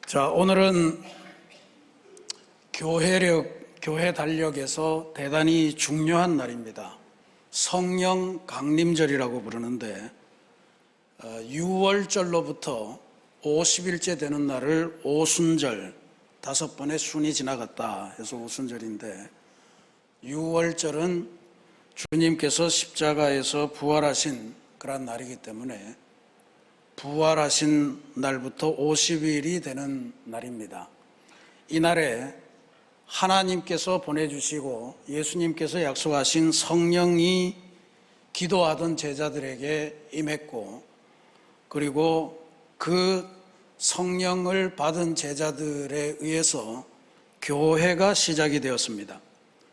자, 오늘은 교회 달력에서 대단히 중요한 날입니다. 성령 강림절이라고 부르는데 6월절로부터 50일째 되는 날을 오순절, 5번의 순이 지나갔다 해서 오순절인데, 6월절은 주님께서 십자가에서 부활하신 그런 날이기 때문에 부활하신 날부터 50일이 되는 날입니다. 이 날에 하나님께서 보내주시고 예수님께서 약속하신 성령이 기도하던 제자들에게 임했고, 그리고 그 성령을 받은 제자들에 의해서 교회가 시작이 되었습니다.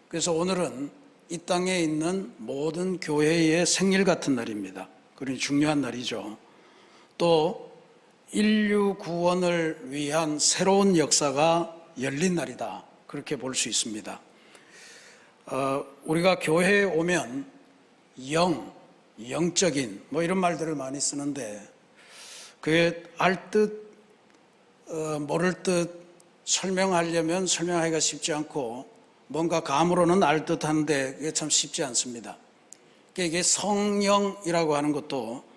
그래서 오늘은 이 땅에 있는 모든 교회의 생일 같은 날입니다. 그러니 중요한 날이죠. 또 인류 구원을 위한 새로운 역사가 열린 날이다, 그렇게 볼 수 있습니다. 우리가 교회에 오면 영적인 이런 말들을 많이 쓰는데, 그게 알 듯 모를 듯 설명하려면 설명하기가 쉽지 않고, 뭔가 감으로는 알 듯한데 그게 참 쉽지 않습니다. 이게 성령이라고 하는 것도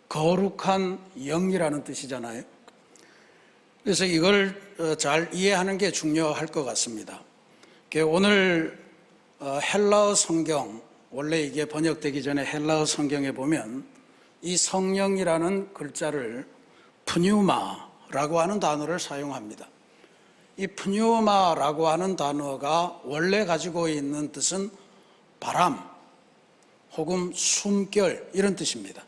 거룩한 영이라는 뜻이잖아요. 그래서 이걸 잘 이해하는 게 중요할 것 같습니다. 오늘 헬라어 성경, 원래 이게 번역되기 전에 헬라어 성경에 보면 이 성령이라는 글자를 푸뉴마라고 하는 단어를 사용합니다. 이 푸뉴마라고 하는 단어가 원래 가지고 있는 뜻은 바람 혹은 숨결, 이런 뜻입니다.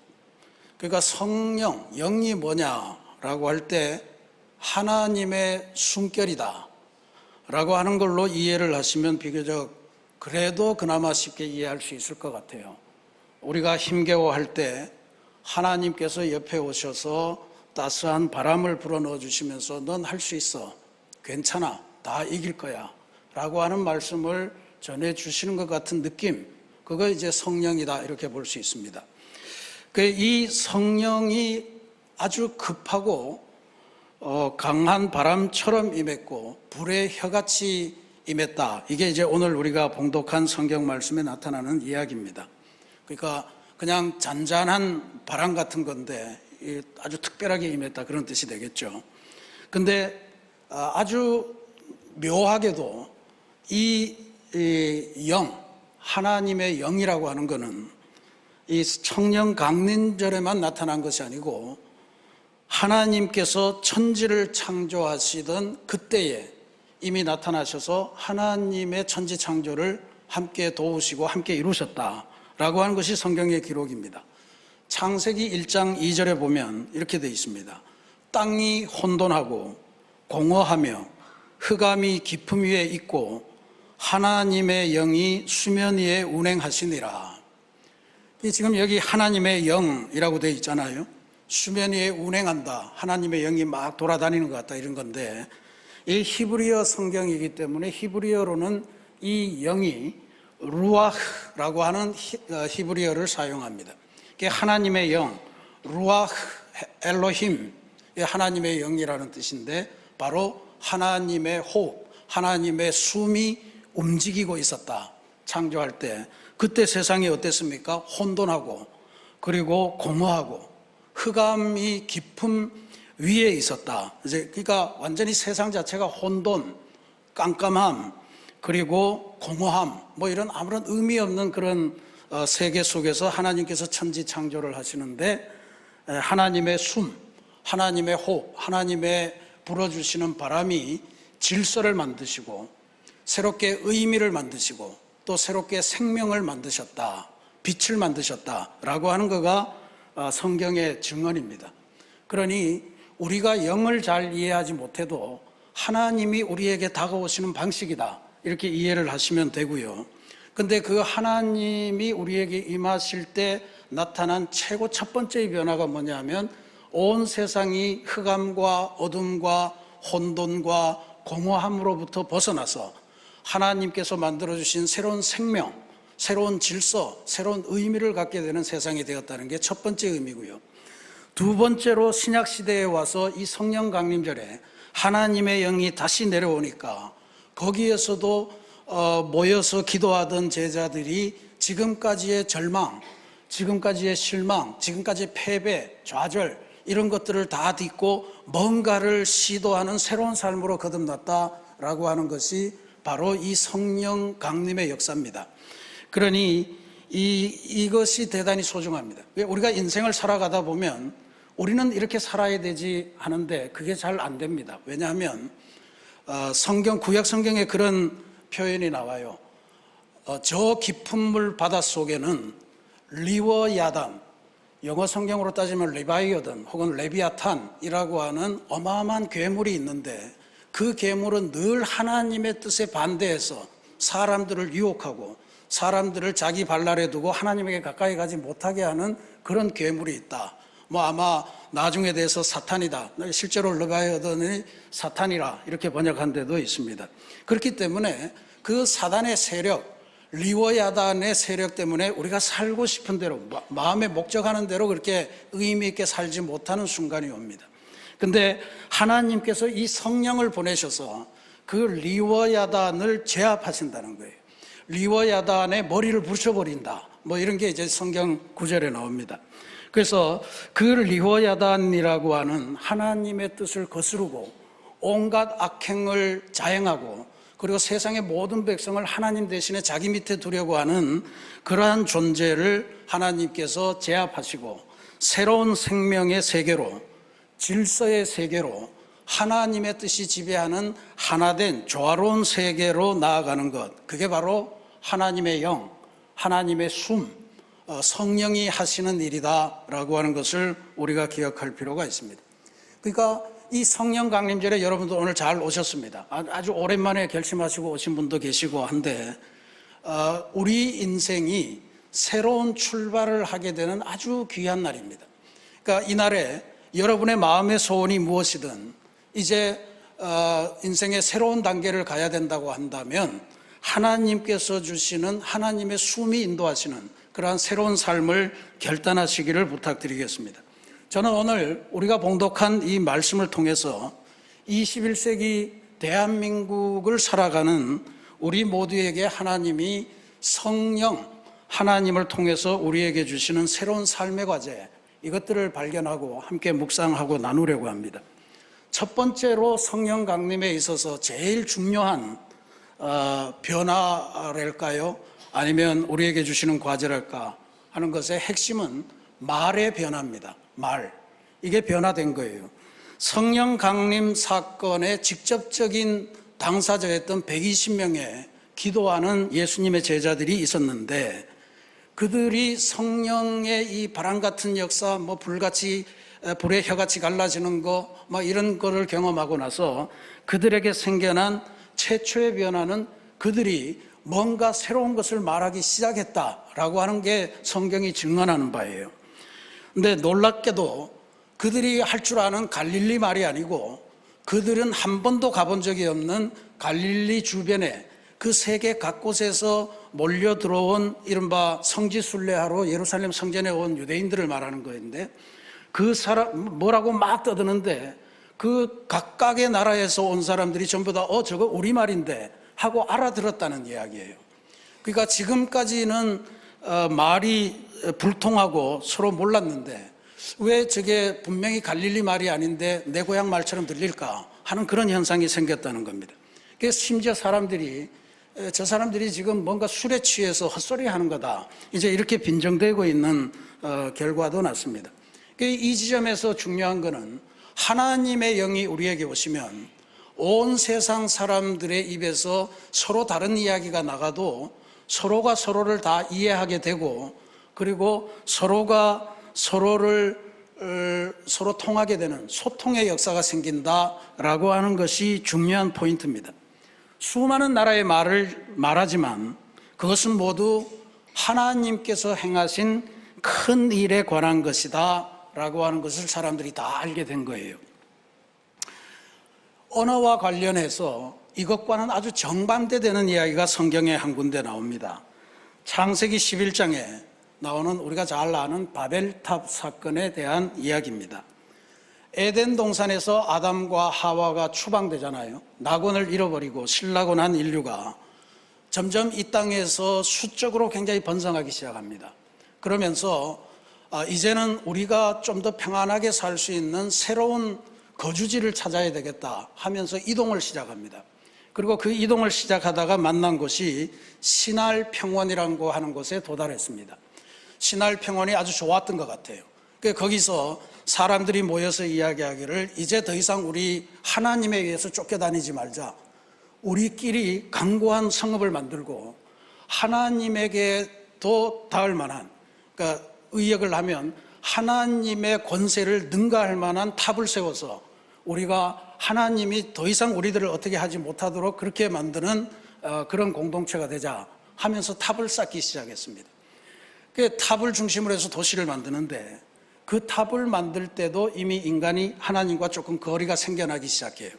그러니까 성령, 영이 뭐냐라고 할 때 하나님의 숨결이다 라고 하는 걸로 이해를 하시면 비교적 그래도 그나마 쉽게 이해할 수 있을 것 같아요. 우리가 힘겨워할 때 하나님께서 옆에 오셔서 따스한 바람을 불어넣어 주시면서 넌 할 수 있어, 괜찮아, 다 이길 거야 라고 하는 말씀을 전해주시는 것 같은 느낌, 그거 이제 성령이다, 이렇게 볼 수 있습니다. 이 성령이 아주 급하고 강한 바람처럼 임했고 불의 혀같이 임했다, 이게 이제 오늘 우리가 봉독한 성경 말씀에 나타나는 이야기입니다. 그러니까 그냥 잔잔한 바람 같은 건데 아주 특별하게 임했다, 그런 뜻이 되겠죠. 근데 아주 묘하게도 이 영, 하나님의 영이라고 하는 것은 이 성령 강림절에만 나타난 것이 아니고 하나님께서 천지를 창조하시던 그때에 이미 나타나셔서 하나님의 천지 창조를 함께 도우시고 함께 이루셨다라고 하는 것이 성경의 기록입니다. 창세기 1장 2절에 보면 이렇게 되어 있습니다. 땅이 혼돈하고 공허하며 흑암이 깊음 위에 있고 하나님의 영이 수면 위에 운행하시니라. 지금 여기 하나님의 영이라고 되어 있잖아요. 수면 위에 운행한다, 하나님의 영이 막 돌아다니는 것 같다, 이런 건데, 이 히브리어 성경이기 때문에 히브리어로는 이 영이 루아흐라고 하는 히브리어를 사용합니다. 이게 하나님의 영, 루아흐 엘로힘, 하나님의 영이라는 뜻인데 바로 하나님의 호흡, 하나님의 숨이 움직이고 있었다. 창조할 때 그때 세상이 어땠습니까? 혼돈하고 그리고 공허하고 흑암이 깊음 위에 있었다. 그러니까 완전히 세상 자체가 혼돈, 깜깜함, 그리고 공허함, 이런 아무런 의미 없는 그런 세계 속에서 하나님께서 천지 창조를 하시는데, 하나님의 숨, 하나님의 호흡, 하나님의 불어주시는 바람이 질서를 만드시고 새롭게 의미를 만드시고 또 새롭게 생명을 만드셨다, 빛을 만드셨다라고 하는 거가 성경의 증언입니다. 그러니 우리가 영을 잘 이해하지 못해도 하나님이 우리에게 다가오시는 방식이다, 이렇게 이해를 하시면 되고요. 근데 그 하나님이 우리에게 임하실 때 나타난 최고 첫 번째 변화가 뭐냐면 온 세상이 흑암과 어둠과 혼돈과 공허함으로부터 벗어나서 하나님께서 만들어주신 새로운 생명, 새로운 질서, 새로운 의미를 갖게 되는 세상이 되었다는 게 첫 번째 의미고요. 두 번째로 신약시대에 와서 이 성령 강림절에 하나님의 영이 다시 내려오니까 거기에서도 모여서 기도하던 제자들이 지금까지의 절망, 지금까지의 실망, 지금까지의 패배, 좌절 이런 것들을 다 딛고 뭔가를 시도하는 새로운 삶으로 거듭났다라고 하는 것이 바로 이 성령 강림의 역사입니다. 그러니 이것이 대단히 소중합니다. 우리가 인생을 살아가다 보면 우리는 이렇게 살아야 되지 하는데 그게 잘 안 됩니다. 왜냐하면 구약 성경에 그런 표현이 나와요. 저 깊은 물 바닷속에는 리워야단, 영어 성경으로 따지면 레바이어든 혹은 레비아탄이라고 하는 어마어마한 괴물이 있는데 그 괴물은 늘 하나님의 뜻에 반대해서 사람들을 유혹하고 사람들을 자기 발날에 두고 하나님에게 가까이 가지 못하게 하는 그런 괴물이 있다. 아마 나중에 대해서 사탄이다. 실제로 레바이어든이 사탄이라 이렇게 번역한 데도 있습니다. 그렇기 때문에 그 사단의 세력, 리워야단의 세력 때문에 우리가 살고 싶은 대로 마음에 목적하는 대로 그렇게 의미 있게 살지 못하는 순간이 옵니다. 근데 하나님께서 이 성령을 보내셔서 그 리워야단을 제압하신다는 거예요. 리워야단의 머리를 부셔버린다. 이런 게 이제 성경 구절에 나옵니다. 그래서 그 리워야단이라고 하는 하나님의 뜻을 거스르고 온갖 악행을 자행하고 그리고 세상의 모든 백성을 하나님 대신에 자기 밑에 두려고 하는 그러한 존재를 하나님께서 제압하시고 새로운 생명의 세계로, 질서의 세계로 하나님의 뜻이 지배하는 하나된 조화로운 세계로 나아가는 것, 그게 바로 하나님의 영, 하나님의 숨, 성령이 하시는 일이다라고 하는 것을 우리가 기억할 필요가 있습니다. 그러니까 이 성령 강림절에 여러분도 오늘 잘 오셨습니다. 아주 오랜만에 결심하시고 오신 분도 계시고 한데 우리 인생이 새로운 출발을 하게 되는 아주 귀한 날입니다. 그러니까 이날에 여러분의 마음의 소원이 무엇이든 이제 인생의 새로운 단계를 가야 된다고 한다면 하나님께서 주시는 하나님의 숨이 인도하시는 그러한 새로운 삶을 결단하시기를 부탁드리겠습니다. 저는 오늘 우리가 봉독한 이 말씀을 통해서 21세기 대한민국을 살아가는 우리 모두에게 하나님이 성령, 하나님을 통해서 우리에게 주시는 새로운 삶의 과제, 이것들을 발견하고 함께 묵상하고 나누려고 합니다. 첫 번째로 성령 강림에 있어서 제일 중요한 변화랄까요? 아니면 우리에게 주시는 과제랄까 하는 것의 핵심은 말의 변화입니다. 말. 이게 변화된 거예요. 성령 강림 사건의 직접적인 당사자였던 120명의 기도하는 예수님의 제자들이 있었는데 그들이 성령의 이 바람 같은 역사, 불의 혀같이 갈라지는 거, 이런 거를 경험하고 나서 그들에게 생겨난 최초의 변화는 그들이 뭔가 새로운 것을 말하기 시작했다라고 하는 게 성경이 증언하는 바예요. 근데 놀랍게도 그들이 할 줄 아는 갈릴리 말이 아니고 그들은 한 번도 가본 적이 없는 갈릴리 주변에 그 세계 각곳에서 몰려 들어온 이른바 성지순례하러 예루살렘 성전에 온 유대인들을 말하는 거인데 그 사람 뭐라고 막 떠드는데 그 각각의 나라에서 온 사람들이 전부 다 저거 우리말인데 하고 알아들었다는 이야기예요. 그러니까 지금까지는 말이 불통하고 서로 몰랐는데 왜 저게 분명히 갈릴리 말이 아닌데 내 고향 말처럼 들릴까 하는 그런 현상이 생겼다는 겁니다. 그래서 심지어 저 사람들이 지금 뭔가 술에 취해서 헛소리 하는 거다, 이제 이렇게 빈정되고 있는 결과도 났습니다. 이 지점에서 중요한 거는 하나님의 영이 우리에게 오시면 온 세상 사람들의 입에서 서로 다른 이야기가 나가도 서로가 서로를 다 이해하게 되고 그리고 서로가 서로 통하게 되는 소통의 역사가 생긴다라고 하는 것이 중요한 포인트입니다. 수많은 나라의 말을 말하지만 그것은 모두 하나님께서 행하신 큰 일에 관한 것이다 라고 하는 것을 사람들이 다 알게 된 거예요. 언어와 관련해서 이것과는 아주 정반대되는 이야기가 성경에 한 군데 나옵니다. 창세기 11장에 나오는 우리가 잘 아는 바벨탑 사건에 대한 이야기입니다. 에덴 동산에서 아담과 하와가 추방되잖아요. 낙원을 잃어버리고 신라고 난 인류가 점점 이 땅에서 수적으로 굉장히 번성하기 시작합니다. 그러면서 이제는 우리가 좀 더 평안하게 살 수 있는 새로운 거주지를 찾아야 되겠다 하면서 이동을 시작합니다. 그리고 그 이동을 시작하다가 만난 곳이 신할 평원이라고 하는 곳에 도달했습니다. 신할 평원이 아주 좋았던 것 같아요. 거기서 사람들이 모여서 이야기하기를 이제 더 이상 우리 하나님에 의해서 쫓겨다니지 말자. 우리끼리 강고한 성읍을 만들고 하나님에게도 닿을 만한, 그러니까 의역을 하면 하나님의 권세를 능가할 만한 탑을 세워서 우리가 하나님이 더 이상 우리들을 어떻게 하지 못하도록 그렇게 만드는 그런 공동체가 되자 하면서 탑을 쌓기 시작했습니다. 그 탑을 중심으로 해서 도시를 만드는데 그 탑을 만들 때도 이미 인간이 하나님과 조금 거리가 생겨나기 시작해요.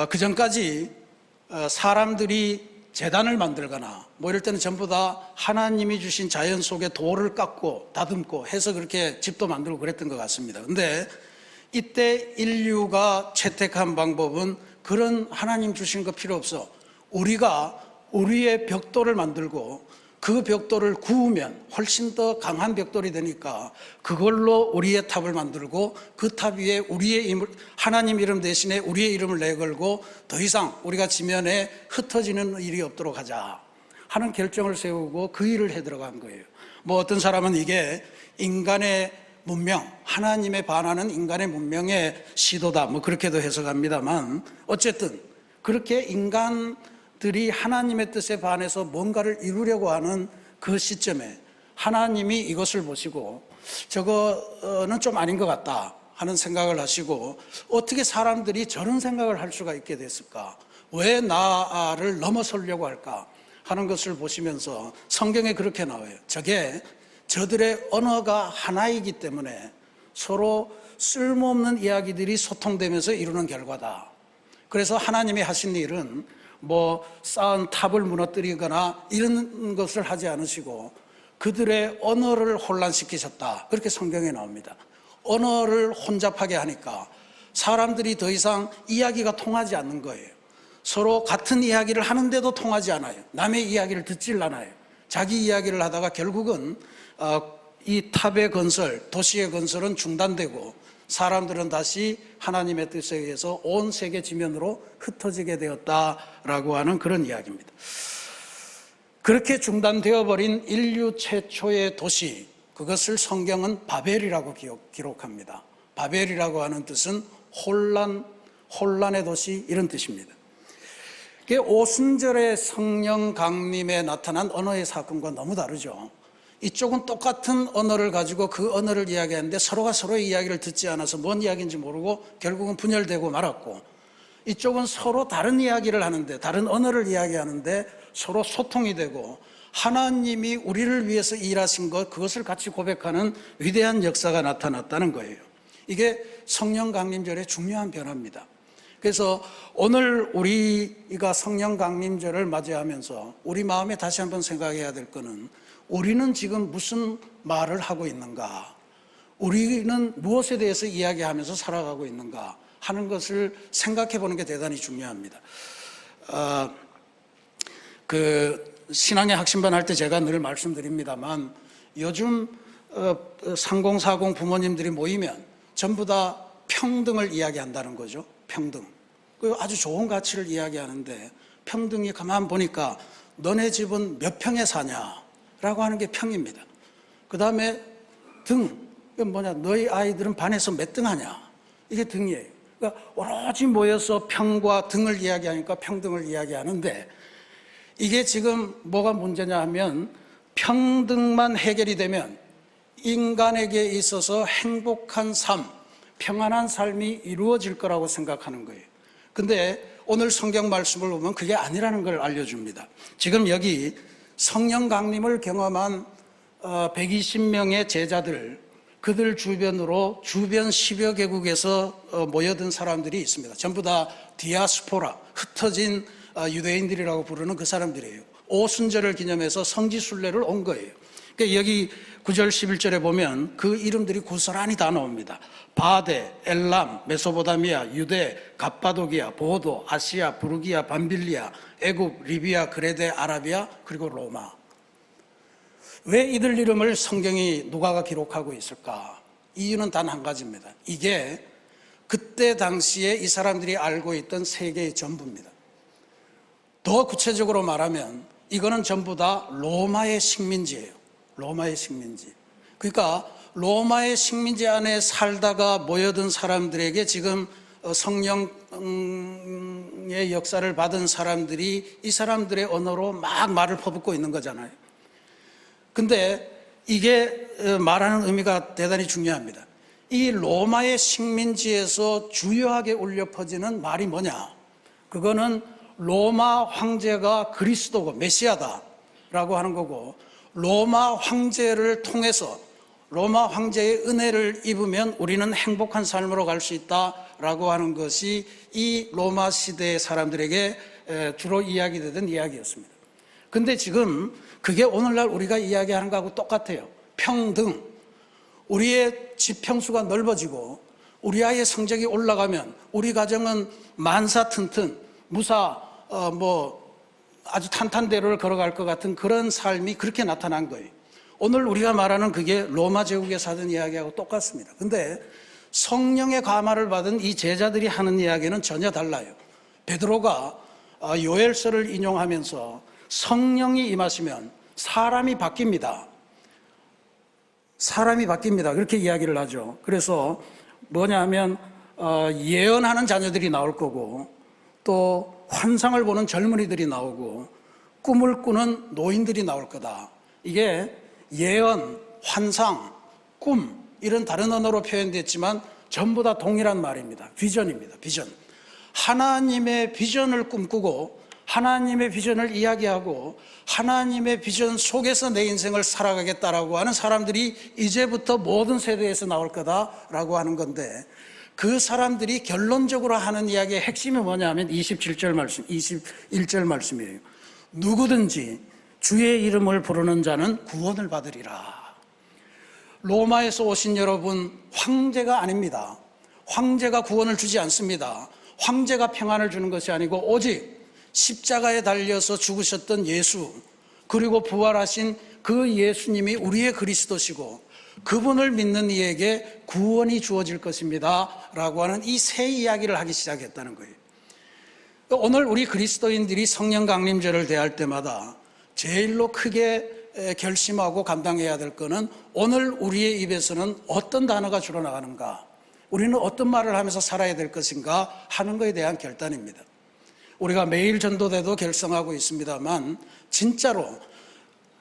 그 전까지 사람들이 재단을 만들거나 뭐 이럴 때는 전부 다 하나님이 주신 자연 속에 돌을 깎고 다듬고 해서 그렇게 집도 만들고 그랬던 것 같습니다. 근데 이때 인류가 채택한 방법은 그런 하나님 주신 거 필요 없어. 우리가 우리의 벽돌을 만들고 그 벽돌을 구우면 훨씬 더 강한 벽돌이 되니까 그걸로 우리의 탑을 만들고 그 탑 위에 우리의 하나님 이름 대신에 우리의 이름을 내걸고 더 이상 우리가 지면에 흩어지는 일이 없도록 하자 하는 결정을 세우고 그 일을 해 들어간 거예요. 뭐 어떤 사람은 이게 인간의 문명, 하나님에 반하는 인간의 문명의 시도다 뭐 그렇게도 해석합니다만 어쨌든 그렇게 인간들이 하나님의 뜻에 반해서 뭔가를 이루려고 하는 그 시점에 하나님이 이것을 보시고 저거는 좀 아닌 것 같다 하는 생각을 하시고 어떻게 사람들이 저런 생각을 할 수가 있게 됐을까? 왜 나를 넘어서려고 할까? 하는 것을 보시면서 성경에 그렇게 나와요. 저들의 언어가 하나이기 때문에 서로 쓸모없는 이야기들이 소통되면서 이루는 결과다. 그래서 하나님이 하신 일은 뭐 쌓은 탑을 무너뜨리거나 이런 것을 하지 않으시고 그들의 언어를 혼란시키셨다. 그렇게 성경에 나옵니다. 언어를 혼잡하게 하니까 사람들이 더 이상 이야기가 통하지 않는 거예요. 서로 같은 이야기를 하는데도 통하지 않아요. 남의 이야기를 듣질 않아요. 자기 이야기를 하다가 결국은 이 탑의 건설, 도시의 건설은 중단되고 사람들은 다시 하나님의 뜻에 의해서 온 세계 지면으로 흩어지게 되었다라고 하는 그런 이야기입니다. 그렇게 중단되어 버린 인류 최초의 도시, 그것을 성경은 바벨이라고 기록합니다. 바벨이라고 하는 뜻은 혼란의 도시 이런 뜻입니다. 오순절의 성령 강림에 나타난 언어의 사건과 너무 다르죠. 이쪽은 똑같은 언어를 가지고 그 언어를 이야기하는데 서로가 서로의 이야기를 듣지 않아서 뭔 이야기인지 모르고 결국은 분열되고 말았고, 이쪽은 서로 다른 이야기를 하는데 다른 언어를 이야기하는데 서로 소통이 되고 하나님이 우리를 위해서 일하신 것, 그것을 같이 고백하는 위대한 역사가 나타났다는 거예요. 이게 성령 강림절의 중요한 변화입니다. 그래서 오늘 우리가 성령 강림절을 맞이하면서 우리 마음에 다시 한번 생각해야 될 것은 우리는 지금 무슨 말을 하고 있는가? 우리는 무엇에 대해서 이야기하면서 살아가고 있는가? 하는 것을 생각해 보는 게 대단히 중요합니다. 신앙의 학심반 할 때 제가 늘 말씀드립니다만 요즘 3040 부모님들이 모이면 전부 다 평등을 이야기한다는 거죠. 평등. 아주 좋은 가치를 이야기하는데 평등이 가만 보니까 너네 집은 몇 평에 사냐? 라고 하는 게 평입니다. 그 다음에 등, 너희 아이들은 반에서 몇 등 하냐? 이게 등이에요. 그러니까 오로지 모여서 평과 등을 이야기하니까 평등을 이야기하는데 이게 지금 뭐가 문제냐 하면 평등만 해결이 되면 인간에게 있어서 행복한 삶, 평안한 삶이 이루어질 거라고 생각하는 거예요. 근데 오늘 성경 말씀을 보면 그게 아니라는 걸 알려줍니다. 지금 여기 성령 강림을 경험한 120명의 제자들, 그들 주변으로 주변 10여 개국에서 모여든 사람들이 있습니다. 전부 다 디아스포라, 흩어진 유대인들이라고 부르는 그 사람들이에요. 오순절을 기념해서 성지순례를 온 거예요. 그러니까 여기 9절 11절에 보면 그 이름들이 고스란히 다 나옵니다. 바데, 엘람, 메소포타미아, 유대, 갑바도기아, 보도, 아시아, 부르기아, 밤빌리아, 애굽, 리비아, 그레데, 아라비아, 그리고 로마. 왜 이들 이름을 성경이 누가가 기록하고 있을까? 이유는 단 한 가지입니다. 이게 그때 당시에 이 사람들이 알고 있던 세계의 전부입니다. 더 구체적으로 말하면 이거는 전부 다 로마의 식민지예요. 로마의 식민지. 그러니까 로마의 식민지 안에 살다가 모여든 사람들에게 지금 성령의 역사를 받은 사람들이 이 사람들의 언어로 막 말을 퍼붓고 있는 거잖아요. 근데 이게 말하는 의미가 대단히 중요합니다. 이 로마의 식민지에서 주요하게 울려 퍼지는 말이 뭐냐? 그거는 로마 황제가 그리스도고 메시아다라고 하는 거고, 로마 황제를 통해서 로마 황제의 은혜를 입으면 우리는 행복한 삶으로 갈 수 있다라고 하는 것이 이 로마 시대의 사람들에게 주로 이야기되던 이야기였습니다. 근데 지금 그게 오늘날 우리가 이야기하는 거하고 똑같아요. 평등. 우리의 지평수가 넓어지고 우리 아이의 성적이 올라가면 우리 가정은 만사튼튼 무사 아주 탄탄대로를 걸어갈 것 같은 그런 삶이 그렇게 나타난 거예요. 오늘 우리가 말하는 그게 로마 제국에 사던 이야기하고 똑같습니다. 근데 성령의 감화를 받은 이 제자들이 하는 이야기는 전혀 달라요. 베드로가 요엘서를 인용하면서 성령이 임하시면 사람이 바뀝니다. 사람이 바뀝니다. 그렇게 이야기를 하죠. 그래서 뭐냐 하면 예언하는 자녀들이 나올 거고, 또 환상을 보는 젊은이들이 나오고, 꿈을 꾸는 노인들이 나올 거다. 이게 예언, 환상, 꿈 이런 다른 언어로 표현됐지만 전부 다 동일한 말입니다. 비전입니다. 비전. 하나님의 비전을 꿈꾸고 하나님의 비전을 이야기하고 하나님의 비전 속에서 내 인생을 살아가겠다라고 하는 사람들이 이제부터 모든 세대에서 나올 거다라고 하는 건데, 그 사람들이 결론적으로 하는 이야기의 핵심이 뭐냐 하면 27절 말씀, 21절 말씀이에요. 누구든지 주의 이름을 부르는 자는 구원을 받으리라. 로마에서 오신 여러분, 황제가 아닙니다. 황제가 구원을 주지 않습니다. 황제가 평안을 주는 것이 아니고 오직 십자가에 달려서 죽으셨던 예수, 그리고 부활하신 그 예수님이 우리의 그리스도시고 그분을 믿는 이에게 구원이 주어질 것입니다 라고 하는 이 새 이야기를 하기 시작했다는 거예요. 오늘 우리 그리스도인들이 성령 강림절을 대할 때마다 제일로 크게 결심하고 감당해야 될 것은 오늘 우리의 입에서는 어떤 단어가 주로 나가는가, 우리는 어떤 말을 하면서 살아야 될 것인가 하는 것에 대한 결단입니다. 우리가 매일 전도대도 결성하고 있습니다만 진짜로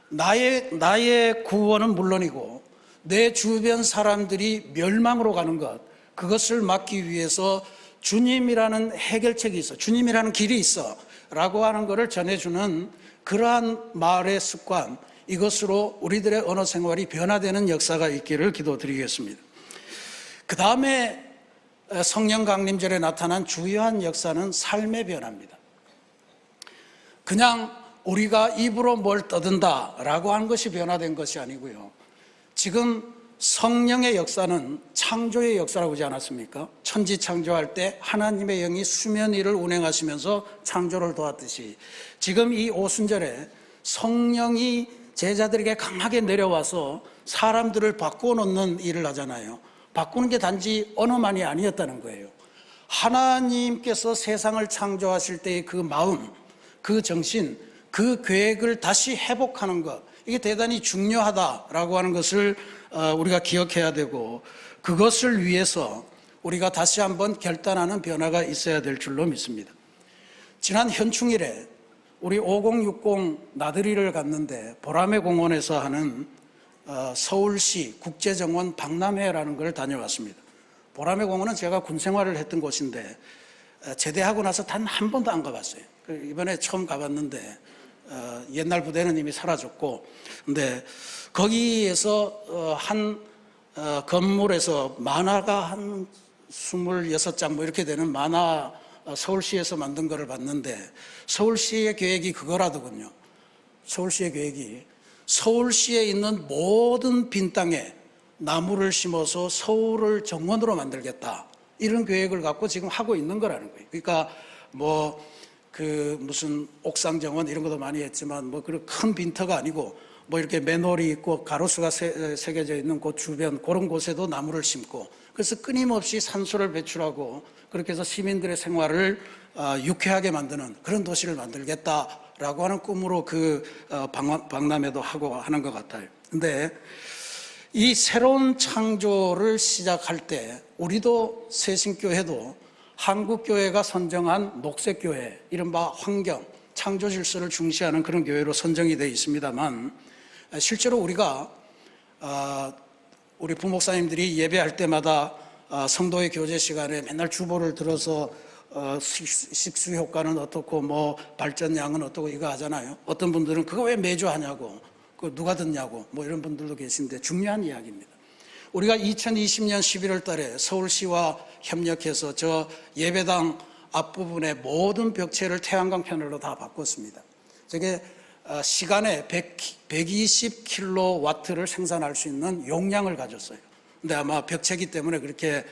나의 구원은 물론이고 내 주변 사람들이 멸망으로 가는 것, 그것을 막기 위해서 주님이라는 해결책이 있어, 주님이라는 길이 있어 라고 하는 것을 전해주는 그러한 말의 습관, 이것으로 우리들의 언어 생활이 변화되는 역사가 있기를 기도드리겠습니다. 그 다음에 성령 강림절에 나타난 주요한 역사는 삶의 변화입니다. 그냥 우리가 입으로 뭘 떠든다라고 하는 것이 변화된 것이 아니고요. 지금 성령의 역사는 창조의 역사라고 하지 않았습니까? 천지 창조할 때 하나님의 영이 수면 위를 운행하시면서 창조를 도왔듯이 지금 이 오순절에 성령이 제자들에게 강하게 내려와서 사람들을 바꾸어 놓는 일을 하잖아요. 바꾸는 게 단지 언어만이 아니었다는 거예요. 하나님께서 세상을 창조하실 때의 그 마음, 그 정신, 그 계획을 다시 회복하는 것, 이게 대단히 중요하다라고 하는 것을 우리가 기억해야 되고, 그것을 위해서 우리가 다시 한번 결단하는 변화가 있어야 될 줄로 믿습니다. 지난 현충일에 우리 5060 나들이를 갔는데 보라매 공원에서 하는 서울시 국제정원 박람회라는 걸 다녀왔습니다. 보라매 공원은 제가 군 생활을 했던 곳인데 제대하고 나서 단 한 번도 안 가봤어요. 이번에 처음 가봤는데 옛날 부대는 이미 사라졌고, 근데 거기에서 한 건물에서 만화가 한 26장 뭐 이렇게 되는 만화 서울시에서 만든 거를 봤는데, 서울시의 계획이 그거라더군요. 서울시의 계획이 서울시에 있는 모든 빈 땅에 나무를 심어서 서울을 정원으로 만들겠다, 이런 계획을 갖고 지금 하고 있는 거라는 거예요. 그러니까 무슨 옥상 정원 이런 것도 많이 했지만 그런 큰 빈터가 아니고 이렇게 맨홀이 있고 가로수가 새겨져 있는 곳 주변 그런 곳에도 나무를 심고, 그래서 끊임없이 산소를 배출하고 그렇게 해서 시민들의 생활을 유쾌하게 만드는 그런 도시를 만들겠다라고 하는 꿈으로 박람회도 하고 하는 것 같아요. 근데 이 새로운 창조를 시작할 때 우리도 새신교회도 한국교회가 선정한 녹색교회, 이른바 환경, 창조 질서를 중시하는 그런 교회로 선정이 되어 있습니다만, 실제로 우리가 우리 부목사님들이 예배할 때마다 성도의 교제 시간에 맨날 주보를 들어서 식수 효과는 어떻고 발전량은 어떻고 이거 하잖아요. 어떤 분들은 그거 왜 매주 하냐고, 그거 누가 듣냐고 이런 분들도 계신데 중요한 이야기입니다. 우리가 2020년 11월 달에 서울시와 협력해서 저 예배당 앞부분의 모든 벽체를 태양광 패널로 다 바꿨습니다. 저게 시간에 120kW를 생산할 수 있는 용량을 가졌어요. 근데 아마 벽체기 때문에 그렇게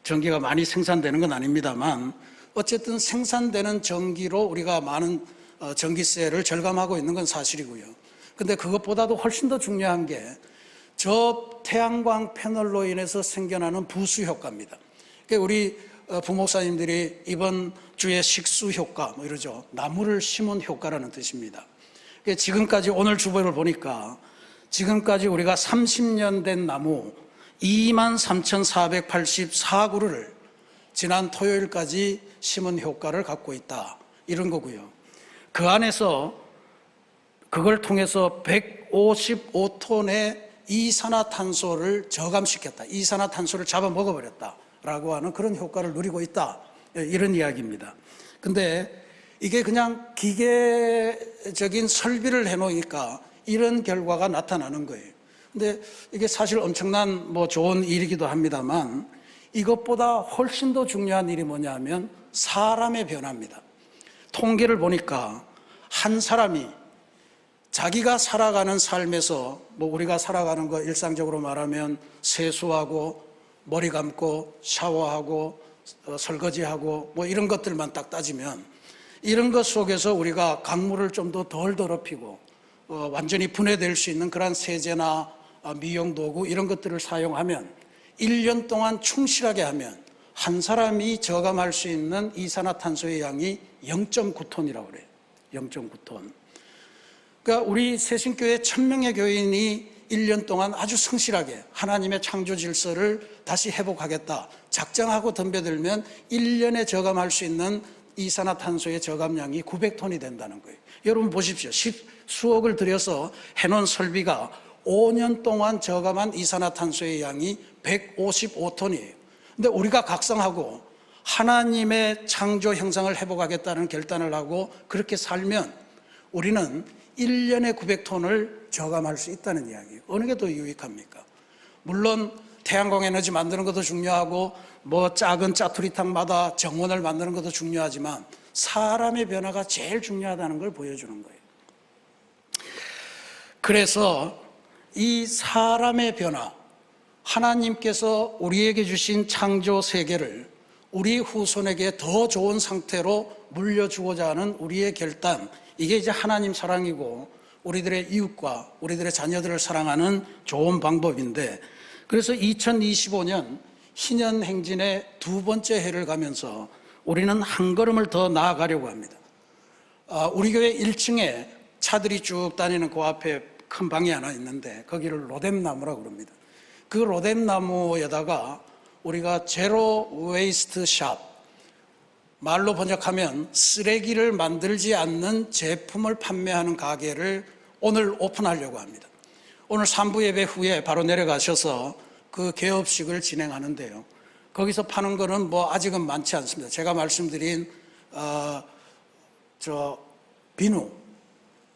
전기가 많이 생산되는 건 아닙니다만, 어쨌든 생산되는 전기로 우리가 많은 전기세를 절감하고 있는 건 사실이고요. 근데 그것보다도 훨씬 더 중요한 게 저 태양광 패널로 인해서 생겨나는 부수 효과입니다. 그러니까 우리 부목사님들이 이번 주에 식수 효과 이러죠. 나무를 심은 효과라는 뜻입니다. 그러니까 지금까지 오늘 주보를 보니까 지금까지 우리가 30년 된 나무 23,484그루를 지난 토요일까지 심은 효과를 갖고 있다, 이런 거고요. 그 안에서 그걸 통해서 155톤의 이산화탄소를 저감시켰다, 이산화탄소를 잡아먹어버렸다라고 하는 그런 효과를 누리고 있다, 이런 이야기입니다. 근데 이게 그냥 기계적인 설비를 해놓으니까 이런 결과가 나타나는 거예요. 근데 이게 사실 엄청난 좋은 일이기도 합니다만, 이것보다 훨씬 더 중요한 일이 뭐냐면 사람의 변화입니다. 통계를 보니까 한 사람이 자기가 살아가는 삶에서 우리가 살아가는 거 일상적으로 말하면 세수하고 머리 감고 샤워하고 설거지하고 이런 것들만 딱 따지면, 이런 것 속에서 우리가 강물을 좀 더 덜 더럽히고 완전히 분해될 수 있는 그런 세제나 미용 도구 이런 것들을 사용하면 1년 동안 충실하게 하면 한 사람이 저감할 수 있는 이산화탄소의 양이 0.9톤이라고 그래요. 0.9톤. 그러니까 우리 새신교회 1000명의 교인이 1년 동안 아주 성실하게 하나님의 창조 질서를 다시 회복하겠다 작정하고 덤벼들면 1년에 저감할 수 있는 이산화탄소의 저감량이 900톤이 된다는 거예요. 여러분 보십시오. 수억을 들여서 해놓은 설비가 5년 동안 저감한 이산화탄소의 양이 155톤이에요. 근데 우리가 각성하고 하나님의 창조 형상을 회복하겠다는 결단을 하고 그렇게 살면 우리는 1년에 900톤을 저감할 수 있다는 이야기예요. 어느 게 더 유익합니까? 물론 태양광 에너지 만드는 것도 중요하고 작은 짜투리탕마다 정원을 만드는 것도 중요하지만 사람의 변화가 제일 중요하다는 걸 보여주는 거예요. 그래서 이 사람의 변화, 하나님께서 우리에게 주신 창조 세계를 우리 후손에게 더 좋은 상태로 물려주고자 하는 우리의 결단, 이게 이제 하나님 사랑이고 우리들의 이웃과 우리들의 자녀들을 사랑하는 좋은 방법인데, 그래서 2025년 희년행진의 두 번째 해를 가면서 우리는 한 걸음을 더 나아가려고 합니다. 우리 교회 1층에 차들이 쭉 다니는 그 앞에 큰 방이 하나 있는데 거기를 로뎀나무라고 그럽니다. 그 로뎀나무에다가 우리가 제로 웨이스트 샵, 말로 번역하면 쓰레기를 만들지 않는 제품을 판매하는 가게를 오늘 오픈하려고 합니다. 오늘 3부 예배 후에 바로 내려가셔서 그 개업식을 진행하는데요. 거기서 파는 거는 아직은 많지 않습니다. 제가 말씀드린 비누,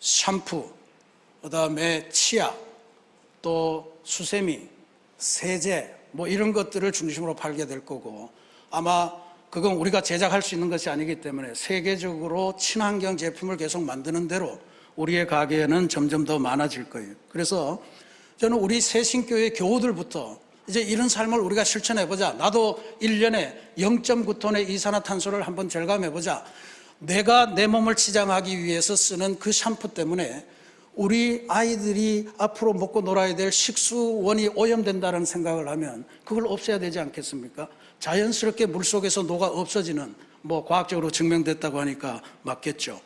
샴푸, 그다음에 치약, 또 수세미, 세제 이런 것들을 중심으로 팔게 될 거고, 아마 그건 우리가 제작할 수 있는 것이 아니기 때문에 세계적으로 친환경 제품을 계속 만드는 대로 우리의 가게에는 점점 더 많아질 거예요. 그래서 저는 우리 새신교회 교우들부터 이제 이런 삶을 우리가 실천해보자. 나도 1년에 0.9톤의 이산화탄소를 한번 절감해보자. 내가 내 몸을 치장하기 위해서 쓰는 그 샴푸 때문에 우리 아이들이 앞으로 먹고 놀아야 될 식수원이 오염된다는 생각을 하면 그걸 없애야 되지 않겠습니까? 자연스럽게 물속에서 녹아 없어지는, 과학적으로 증명됐다고 하니까 맞겠죠.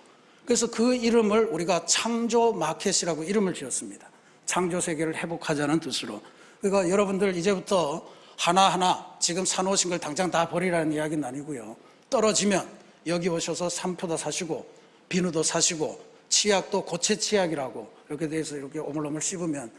그래서 그 이름을 우리가 창조 마켓이라고 이름을 지었습니다. 창조 세계를 회복하자는 뜻으로. 그러니까 여러분들 이제부터 하나하나 지금 사놓으신 걸 당장 다 버리라는 이야기는 아니고요. 떨어지면 여기 오셔서 산포도 사시고 비누도 사시고 치약도 고체 치약이라고 이렇게 돼서 이렇게 오물오물 씹으면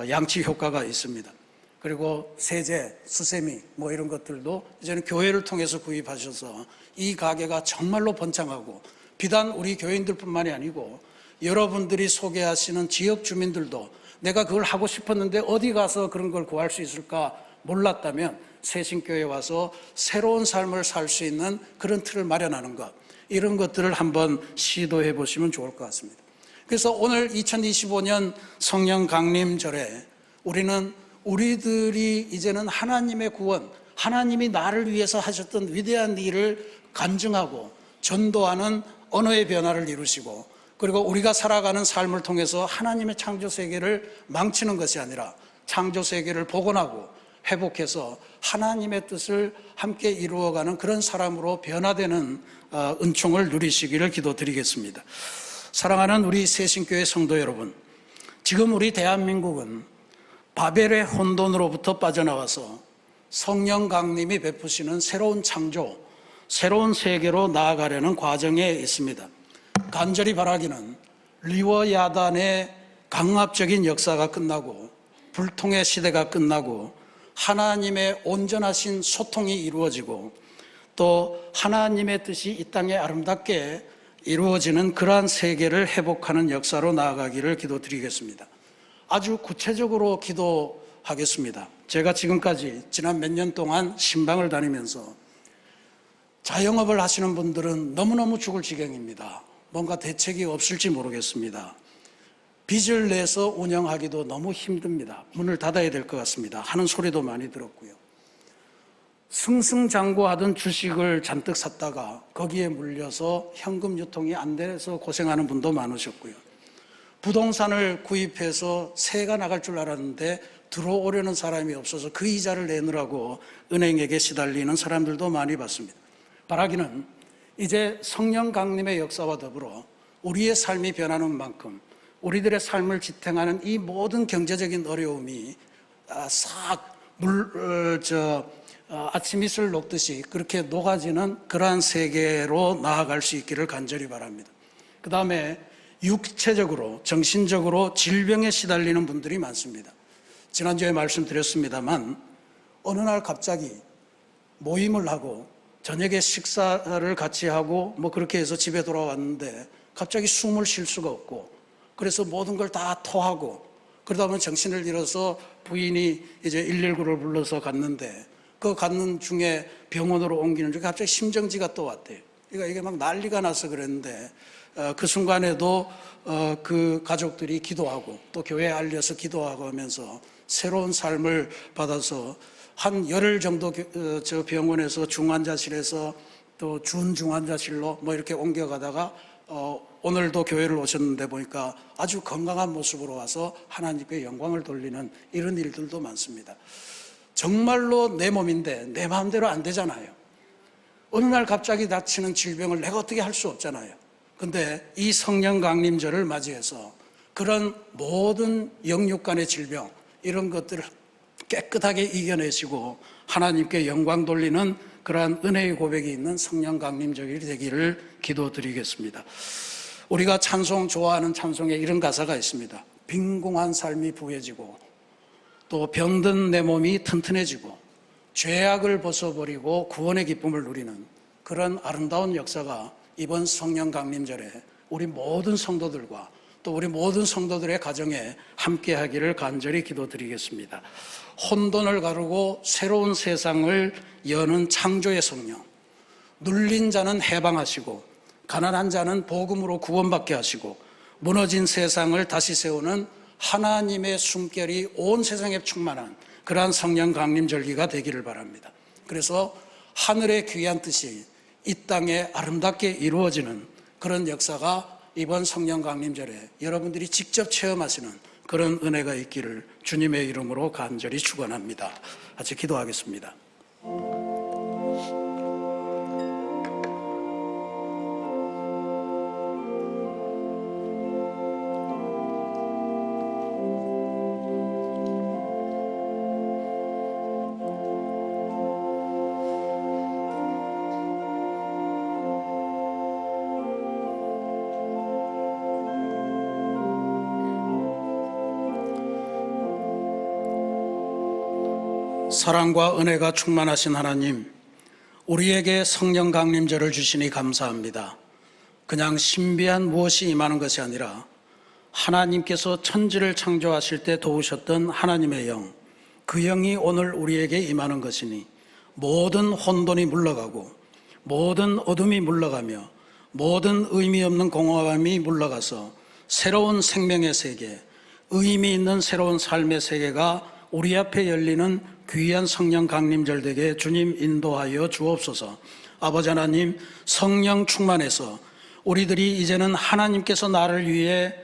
양치 효과가 있습니다. 그리고 세제, 수세미 이런 것들도 이제는 교회를 통해서 구입하셔서 이 가게가 정말로 번창하고 비단 우리 교인들뿐만이 아니고 여러분들이 소개하시는 지역 주민들도 내가 그걸 하고 싶었는데 어디 가서 그런 걸 구할 수 있을까 몰랐다면 새신교회에 와서 새로운 삶을 살 수 있는 그런 틀을 마련하는 것, 이런 것들을 한번 시도해 보시면 좋을 것 같습니다. 그래서 오늘 2025년 성령 강림절에 우리들이 이제는 하나님의 구원, 하나님이 나를 위해서 하셨던 위대한 일을 간증하고 전도하는 언어의 변화를 이루시고, 그리고 우리가 살아가는 삶을 통해서 하나님의 창조 세계를 망치는 것이 아니라 창조 세계를 복원하고 회복해서 하나님의 뜻을 함께 이루어가는 그런 사람으로 변화되는 은총을 누리시기를 기도드리겠습니다. 사랑하는 우리 새신교회 성도 여러분, 지금 우리 대한민국은 바벨의 혼돈으로부터 빠져나와서 성령 강림이 베푸시는 새로운 창조, 새로운 세계로 나아가려는 과정에 있습니다. 간절히 바라기는 리워야단의 강압적인 역사가 끝나고 불통의 시대가 끝나고 하나님의 온전하신 소통이 이루어지고 또 하나님의 뜻이 이 땅에 아름답게 이루어지는 그러한 세계를 회복하는 역사로 나아가기를 기도드리겠습니다. 아주 구체적으로 기도하겠습니다. 제가 지금까지 지난 몇 년 동안 신방을 다니면서 자영업을 하시는 분들은 너무너무 죽을 지경입니다. 뭔가 대책이 없을지 모르겠습니다. 빚을 내서 운영하기도 너무 힘듭니다. 문을 닫아야 될 것 같습니다 하는 소리도 많이 들었고요. 승승장구하던 주식을 잔뜩 샀다가 거기에 물려서 현금 유통이 안 돼서 고생하는 분도 많으셨고요. 부동산을 구입해서 세가 나갈 줄 알았는데 들어오려는 사람이 없어서 그 이자를 내느라고 은행에게 시달리는 사람들도 많이 봤습니다. 바라기는 이제 성령 강림의 역사와 더불어 우리의 삶이 변하는 만큼 우리들의 삶을 지탱하는 이 모든 경제적인 어려움이 아침 이슬 녹듯이 그렇게 녹아지는 그러한 세계로 나아갈 수 있기를 간절히 바랍니다. 그 다음에 육체적으로, 정신적으로 질병에 시달리는 분들이 많습니다. 지난주에 말씀드렸습니다만 어느 날 갑자기 모임을 하고 저녁에 식사를 같이 하고 그렇게 해서 집에 돌아왔는데 갑자기 숨을 쉴 수가 없고 그래서 모든 걸 다 토하고 그러다 보면 정신을 잃어서 부인이 이제 119를 불러서 갔는데 그 갔는 중에 병원으로 옮기는 중에 갑자기 심정지가 또 왔대요. 그러니까 이게 막 난리가 나서 그랬는데 그 순간에도 그 가족들이 기도하고 또 교회에 알려서 기도하고 하면서 새로운 삶을 받아서 한 열흘 정도 저 병원에서 중환자실에서 또 준중환자실로 이렇게 옮겨가다가 오늘도 교회를 오셨는데 보니까 아주 건강한 모습으로 와서 하나님께 영광을 돌리는 이런 일들도 많습니다. 정말로 내 몸인데 내 마음대로 안 되잖아요. 어느 날 갑자기 닥치는 질병을 내가 어떻게 할 수 없잖아요. 근데 이 성령 강림절을 맞이해서 그런 모든 영육 간의 질병 이런 것들을 깨끗하게 이겨내시고 하나님께 영광 돌리는 그러한 은혜의 고백이 있는 성령 강림절이 되기를 기도드리겠습니다. 우리가 찬송 좋아하는 찬송에 이런 가사가 있습니다. 빈궁한 삶이 부해지고 또 병든 내 몸이 튼튼해지고 죄악을 벗어버리고 구원의 기쁨을 누리는 그런 아름다운 역사가 이번 성령 강림절에 우리 모든 성도들과 또 우리 모든 성도들의 가정에 함께하기를 간절히 기도드리겠습니다. 혼돈을 가르고 새로운 세상을 여는 창조의 성령, 눌린 자는 해방하시고 가난한 자는 복음으로 구원받게 하시고 무너진 세상을 다시 세우는 하나님의 숨결이 온 세상에 충만한 그러한 성령 강림 절기가 되기를 바랍니다. 그래서 하늘의 귀한 뜻이 이 땅에 아름답게 이루어지는 그런 역사가 이번 성령 강림절에 여러분들이 직접 체험하시는 그런 은혜가 있기를 주님의 이름으로 간절히 축원합니다. 같이 기도하겠습니다. 사랑과 은혜가 충만하신 하나님, 우리에게 성령 강림절을 주시니 감사합니다. 그냥 신비한 무엇이 임하는 것이 아니라 하나님께서 천지를 창조하실 때 도우셨던 하나님의 영, 그 영이 오늘 우리에게 임하는 것이니 모든 혼돈이 물러가고 모든 어둠이 물러가며 모든 의미 없는 공허함이 물러가서 새로운 생명의 세계, 의미 있는 새로운 삶의 세계가 우리 앞에 열리는 귀한 성령 강림절 되게 주님 인도하여 주옵소서. 아버지 하나님, 성령 충만해서 우리들이 이제는 하나님께서 나를 위해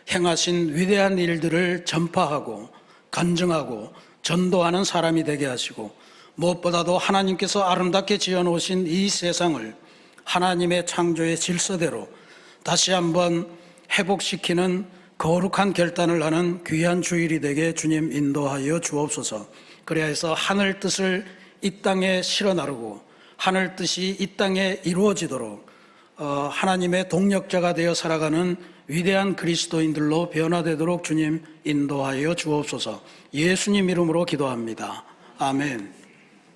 행하신 위대한 일들을 전파하고 간증하고 전도하는 사람이 되게 하시고, 무엇보다도 하나님께서 아름답게 지어놓으신 이 세상을 하나님의 창조의 질서대로 다시 한번 회복시키는 거룩한 결단을 하는 귀한 주일이 되게 주님 인도하여 주옵소서. 그래야 해서 하늘 뜻을 이 땅에 실어 나르고 하늘 뜻이 이 땅에 이루어지도록 하나님의 동력자가 되어 살아가는 위대한 그리스도인들로 변화되도록 주님 인도하여 주옵소서. 예수님 이름으로 기도합니다. 아멘.